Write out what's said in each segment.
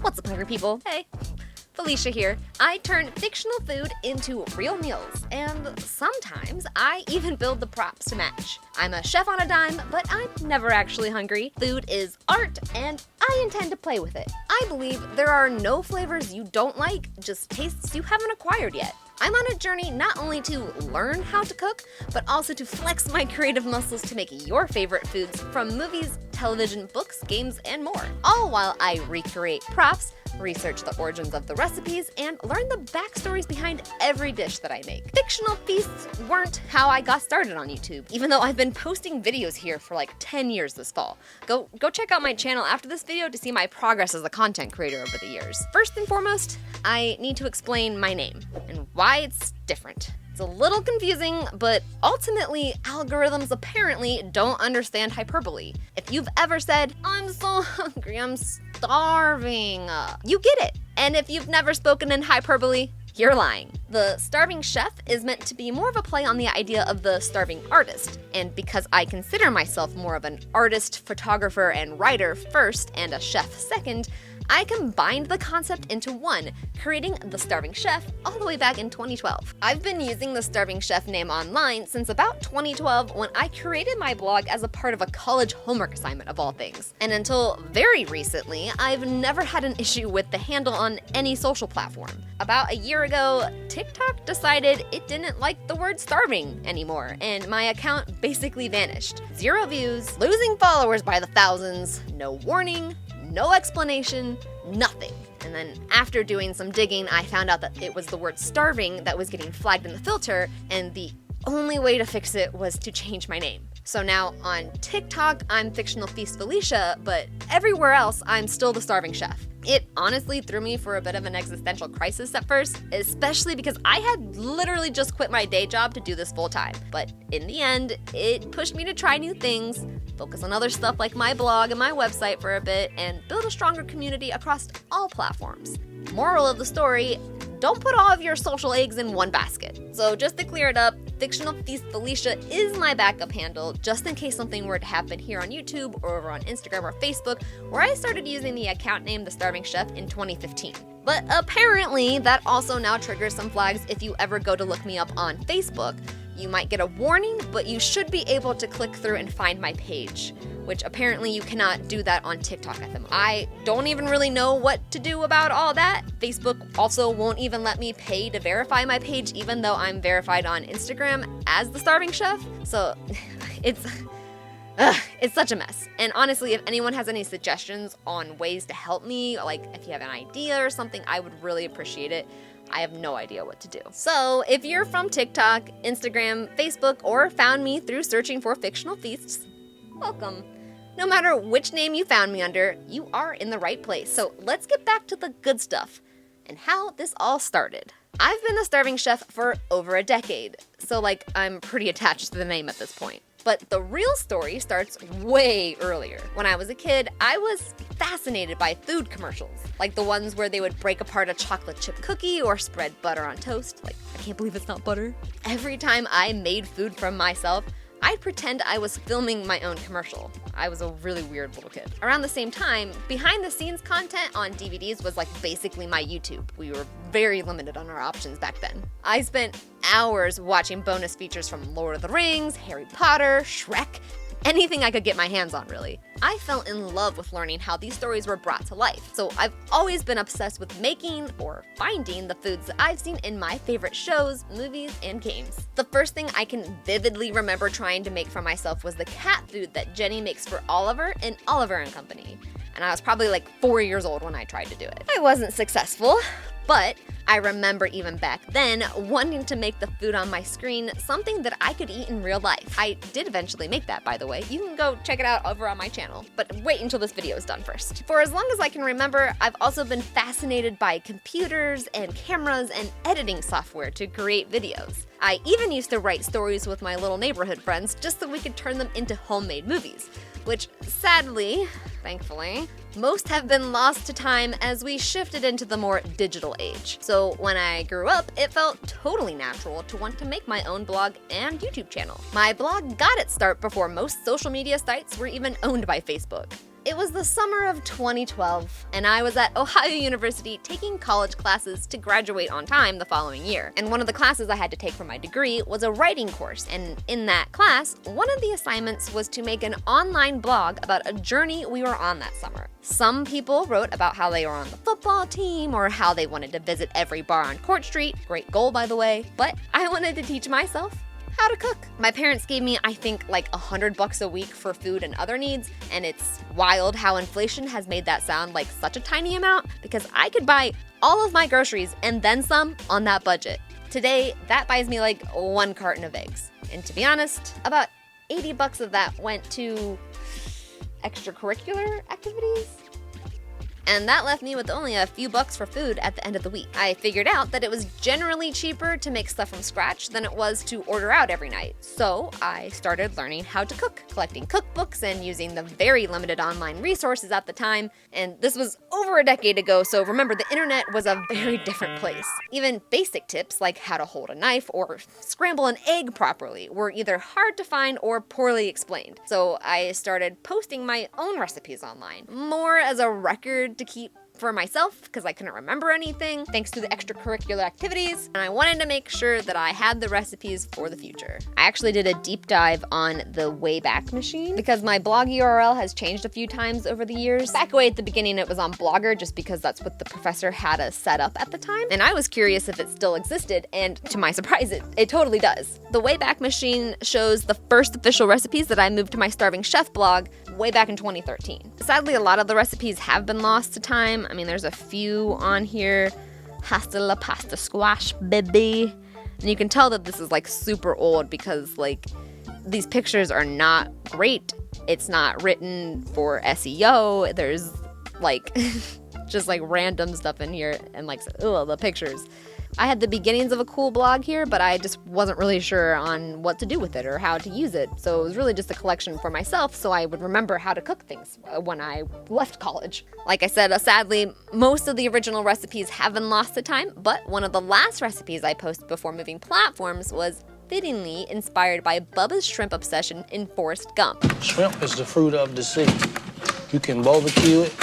What's up, hungry people? Hey, Felicia here. I turn fictional food into real meals, and sometimes I even build the props to match. I'm a chef on a dime, but I'm never actually hungry. Food is art, and I intend to play with it. I believe there are no flavors you don't like, just tastes you haven't acquired yet. I'm on a journey not only to learn how to cook, but also to flex my creative muscles to make your favorite foods from movies, television, books, games, and more. All while I recreate props, research the origins of the recipes, and learn the backstories behind every dish that I make. Fictional feasts weren't how I got started on YouTube, even though I've been posting videos here for like 10 years this fall. Go check out my channel after this video to see my progress as a content creator over the years. First and foremost, I need to explain my name and why it's different. It's a little confusing, but ultimately, algorithms apparently don't understand hyperbole. If you've ever said, "I'm so hungry, I'm starving," you get it. And if you've never spoken in hyperbole, you're lying. The starving chef is meant to be more of a play on the idea of the starving artist. And because I consider myself more of an artist, photographer, and writer first, and a chef second, I combined the concept into one, creating The Starving Chef all the way back in 2012. I've been using The Starving Chef name online since about 2012 when I created my blog as a part of a college homework assignment of all things. And until very recently, I've never had an issue with the handle on any social platform. About a year ago, TikTok decided it didn't like the word starving anymore, and my account basically vanished. 0 views, losing followers by the thousands, no warning, no explanation, nothing. And then after doing some digging, I found out that it was the word starving that was getting flagged in the filter, and the only way to fix it was to change my name. So now on TikTok, I'm Fictional Feast Felicia, but everywhere else, I'm still The Starving Chef. It honestly threw me for a bit of an existential crisis at first, especially because I had literally just quit my day job to do this full time. But in the end, it pushed me to try new things, focus on other stuff like my blog and my website for a bit, and build a stronger community across all platforms. Moral of the story, don't put all of your social eggs in one basket. So just to clear it up, Fictional Feast Felicia is my backup handle, just in case something were to happen here on YouTube or over on Instagram or Facebook, where I started using the account name The Starving Chef in 2015. But apparently, that also now triggers some flags if you ever go to look me up on Facebook. You might get a warning, but you should be able to click through and find my page, which apparently you cannot do that on TikTok at the moment. I don't even really know what to do about all that. Facebook also won't even let me pay to verify my page, even though I'm verified on Instagram as The Starving Chef. So it's such a mess. And honestly, if anyone has any suggestions on ways to help me, like if you have an idea or something, I would really appreciate it. I have no idea what to do. So if you're from TikTok, Instagram, Facebook, or found me through searching for fictional feasts, welcome. No matter which name you found me under, you are in the right place. So let's get back to the good stuff and how this all started. I've been The Starving Chef for over a decade, so I'm pretty attached to the name at this point. But the real story starts way earlier. When I was a kid, I was fascinated by food commercials, like the ones where they would break apart a chocolate chip cookie or spread butter on toast. I can't believe it's not butter. Every time I made food from myself, I'd pretend I was filming my own commercial. I was a really weird little kid. Around the same time, behind the scenes content on DVDs was basically my YouTube. We were very limited on our options back then. I spent hours watching bonus features from Lord of the Rings, Harry Potter, Shrek, anything I could get my hands on, really. I fell in love with learning how these stories were brought to life, so I've always been obsessed with making or finding the foods that I've seen in my favorite shows, movies, and games. The first thing I can vividly remember trying to make for myself was the cat food that Jenny makes for Oliver in Oliver and Company, and I was probably 4 years old when I tried to do it. I wasn't successful, but I remember even back then wanting to make the food on my screen something that I could eat in real life. I did eventually make that, by the way. You can go check it out over on my channel, but wait until this video is done first. For as long as I can remember, I've also been fascinated by computers and cameras and editing software to create videos. I even used to write stories with my little neighborhood friends just so we could turn them into homemade movies, which sadly, thankfully, most have been lost to time as we shifted into the more digital age. So when I grew up, it felt totally natural to want to make my own blog and YouTube channel. My blog got its start before most social media sites were even owned by Facebook. It was the summer of 2012, and I was at Ohio University taking college classes to graduate on time the following year. And one of the classes I had to take for my degree was a writing course, and in that class, one of the assignments was to make an online blog about a journey we were on that summer. Some people wrote about how they were on the football team or how they wanted to visit every bar on Court Street. Great goal, by the way. But I wanted to teach myself how to cook. My parents gave me, I think, like $100 a week for food and other needs, and it's wild how inflation has made that sound like such a tiny amount because I could buy all of my groceries and then some on that budget. Today, that buys me like 1 carton of eggs. And to be honest, about $80 of that went to extracurricular activities. And that left me with only a few bucks for food at the end of the week. I figured out that it was generally cheaper to make stuff from scratch than it was to order out every night. So I started learning how to cook, collecting cookbooks and using the very limited online resources at the time. And this was over a decade ago, so remember, the internet was a very different place. Even basic tips like how to hold a knife or scramble an egg properly were either hard to find or poorly explained. So I started posting my own recipes online, more as a record to keep for myself because I couldn't remember anything thanks to the extracurricular activities, and I wanted to make sure that I had the recipes for the future. I actually did a deep dive on the Wayback Machine because my blog URL has changed a few times over the years. Back way at the beginning it was on Blogger just because that's what the professor had us set up at the time, and I was curious if it still existed, and to my surprise it totally does. The Wayback Machine shows the first official recipes that I moved to my Starving Chef blog way back in 2013. Sadly, a lot of the recipes have been lost to time. I mean, there's a few on here. Hasta la pasta squash, baby. And you can tell that this is like super old because like these pictures are not great. It's not written for SEO. There's like just like random stuff in here and like, the pictures. I had the beginnings of a cool blog here, but I just wasn't really sure on what to do with it or how to use it. So it was really just a collection for myself so I would remember how to cook things when I left college. Like I said, sadly, most of the original recipes have been lost to time, but one of the last recipes I posted before moving platforms was fittingly inspired by Bubba's shrimp obsession in Forrest Gump. Shrimp is the fruit of the sea. You can barbecue it,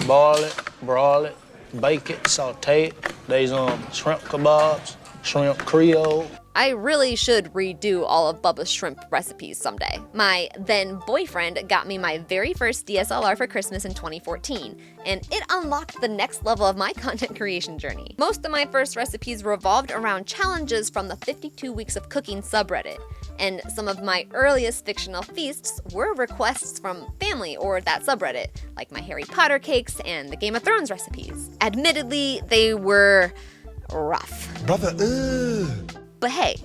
boil it, broil it, bake it, saute it. There's shrimp kebabs, shrimp creole. I really should redo all of Bubba's shrimp recipes someday. My then boyfriend got me my very first DSLR for Christmas in 2014, and it unlocked the next level of my content creation journey. Most of my first recipes revolved around challenges from the 52 Weeks of Cooking subreddit, and some of my earliest fictional feasts were requests from family or that subreddit, like my Harry Potter cakes and the Game of Thrones recipes. Admittedly, they were rough. Brother, But hey,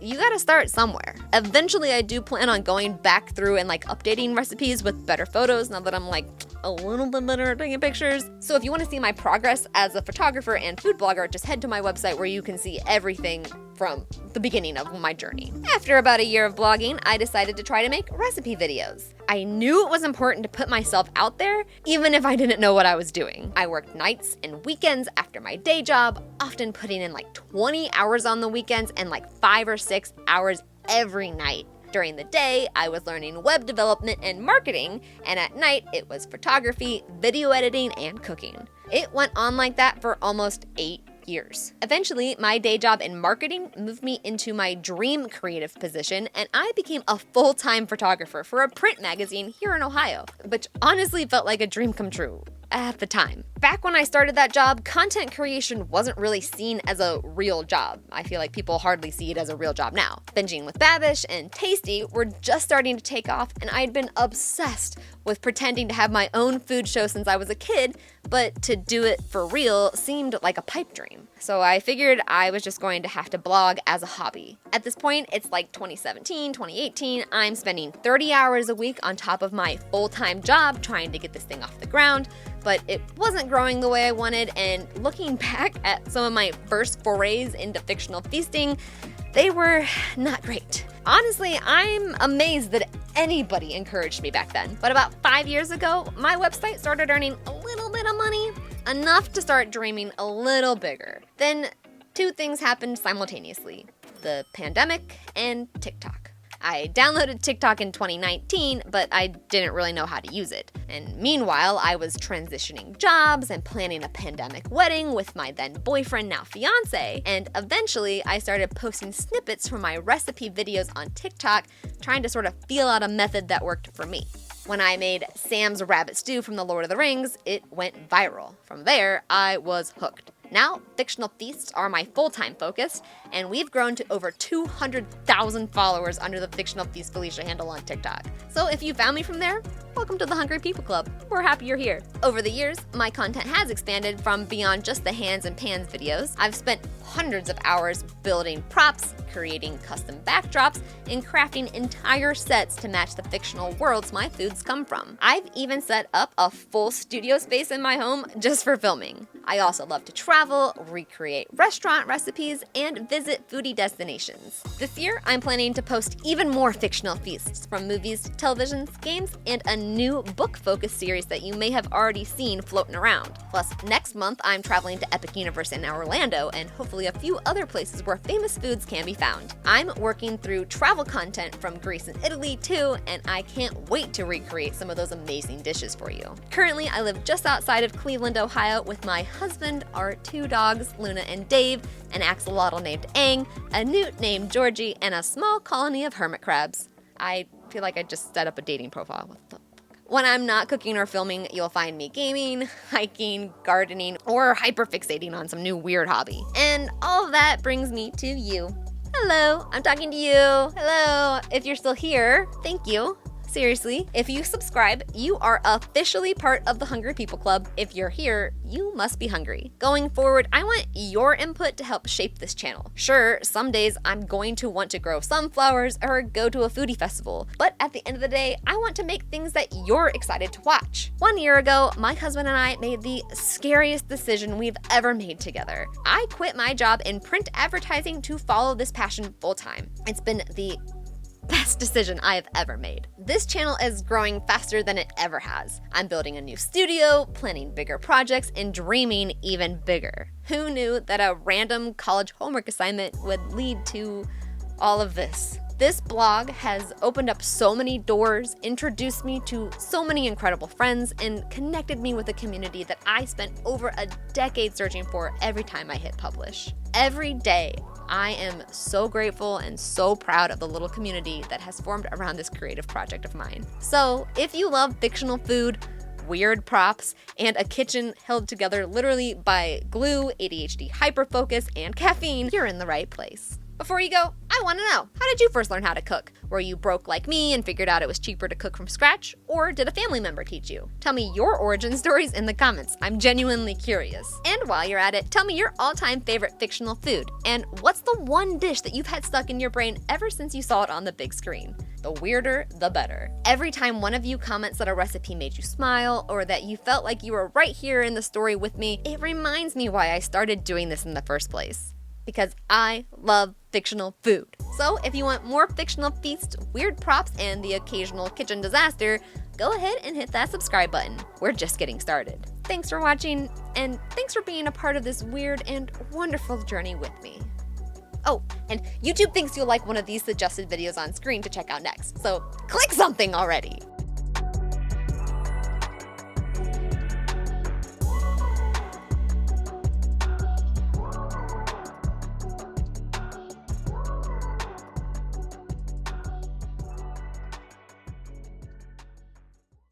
you gotta start somewhere. Eventually, I do plan on going back through and like updating recipes with better photos now that I'm like a little bit better at taking pictures. So if you want to see my progress as a photographer and food blogger, just head to my website where you can see everything from the beginning of my journey. After about a year of blogging, I decided to try to make recipe videos. I knew it was important to put myself out there, even if I didn't know what I was doing. I worked nights and weekends after my day job, often putting in like 20 hours on the weekends and like 5 or 6 hours every night. During the day, I was learning web development and marketing, and at night, it was photography, video editing, and cooking. It went on like that for almost 8 years. Eventually, my day job in marketing moved me into my dream creative position, and I became a full-time photographer for a print magazine here in Ohio, which honestly felt like a dream come true at the time. Back when I started that job, content creation wasn't really seen as a real job. I feel like people hardly see it as a real job now. Binging with Babish and Tasty were just starting to take off, and I'd been obsessed with pretending to have my own food show since I was a kid, but to do it for real seemed like a pipe dream. So I figured I was just going to have to blog as a hobby. At this point, it's like 2017, 2018, I'm spending 30 hours a week on top of my full-time job trying to get this thing off the ground, but it wasn't growing the way I wanted, and looking back at some of my first forays into fictional feasting, they were not great. Honestly, I'm amazed that anybody encouraged me back then. But about 5 years ago, my website started earning a little bit of money, enough to start dreaming a little bigger. Then 2 things happened simultaneously: the pandemic and TikTok. I downloaded TikTok in 2019, but I didn't really know how to use it. And meanwhile, I was transitioning jobs and planning a pandemic wedding with my then boyfriend, now fiance. And eventually, I started posting snippets from my recipe videos on TikTok, trying to sort of feel out a method that worked for me. When I made Sam's rabbit stew from The Lord of the Rings, it went viral. From there, I was hooked. Now, Fictional Feasts are my full-time focus, and we've grown to over 200,000 followers under the Fictional Feast Felicia handle on TikTok. So if you found me from there, welcome to the Hungry People Club. We're happy you're here. Over the years, my content has expanded from beyond just the hands and pans videos. I've spent hundreds of hours building props, creating custom backdrops, and crafting entire sets to match the fictional worlds my foods come from. I've even set up a full studio space in my home just for filming. I also love to travel, recreate restaurant recipes, and visit foodie destinations. This year, I'm planning to post even more fictional feasts, from movies to televisions, games, and a new book-focused series that you may have already seen floating around. Plus, next month, I'm traveling to Epic Universe in Orlando, and hopefully a few other places where famous foods can be found. I'm working through travel content from Greece and Italy too, and I can't wait to recreate some of those amazing dishes for you. Currently, I live just outside of Cleveland, Ohio with my husband, our 2 dogs, Luna and Dave, an axolotl named Aang, a newt named Georgie, and a small colony of hermit crabs. I feel like I just set up a dating profile. What the fuck? When I'm not cooking or filming, you'll find me gaming, hiking, gardening, or hyperfixating on some new weird hobby. And all of that brings me to you. Hello, I'm talking to you. Hello, if you're still here, thank you. Seriously, if you subscribe, you are officially part of the Hungry People Club. If you're here, you must be hungry. Going forward, I want your input to help shape this channel. Sure, some days I'm going to want to grow sunflowers or go to a foodie festival, but at the end of the day, I want to make things that you're excited to watch. 1 year ago, my husband and I made the scariest decision we've ever made together. I quit my job in print advertising to follow this passion full time. It's been the best decision I have ever made. This channel is growing faster than it ever has. I'm building a new studio, planning bigger projects, and dreaming even bigger. Who knew that a random college homework assignment would lead to all of this? This blog has opened up so many doors, introduced me to so many incredible friends, and connected me with a community that I spent over a decade searching for every time I hit publish. Every day, I am so grateful and so proud of the little community that has formed around this creative project of mine. So, if you love fictional food, weird props, and a kitchen held together literally by glue, ADHD hyperfocus, and caffeine, you're in the right place. Before you go, I want to know, how did you first learn how to cook? Were you broke like me and figured out it was cheaper to cook from scratch? Or did a family member teach you? Tell me your origin stories in the comments. I'm genuinely curious. And while you're at it, tell me your all-time favorite fictional food. And what's the one dish that you've had stuck in your brain ever since you saw it on the big screen? The weirder, the better. Every time one of you comments that a recipe made you smile, or that you felt like you were right here in the story with me, it reminds me why I started doing this in the first place. Because I love fictional food. So if you want more fictional feasts, weird props, and the occasional kitchen disaster, go ahead and hit that subscribe button. We're just getting started. Thanks for watching, and thanks for being a part of this weird and wonderful journey with me. Oh, and YouTube thinks you'll like one of these suggested videos on screen to check out next, so click something already!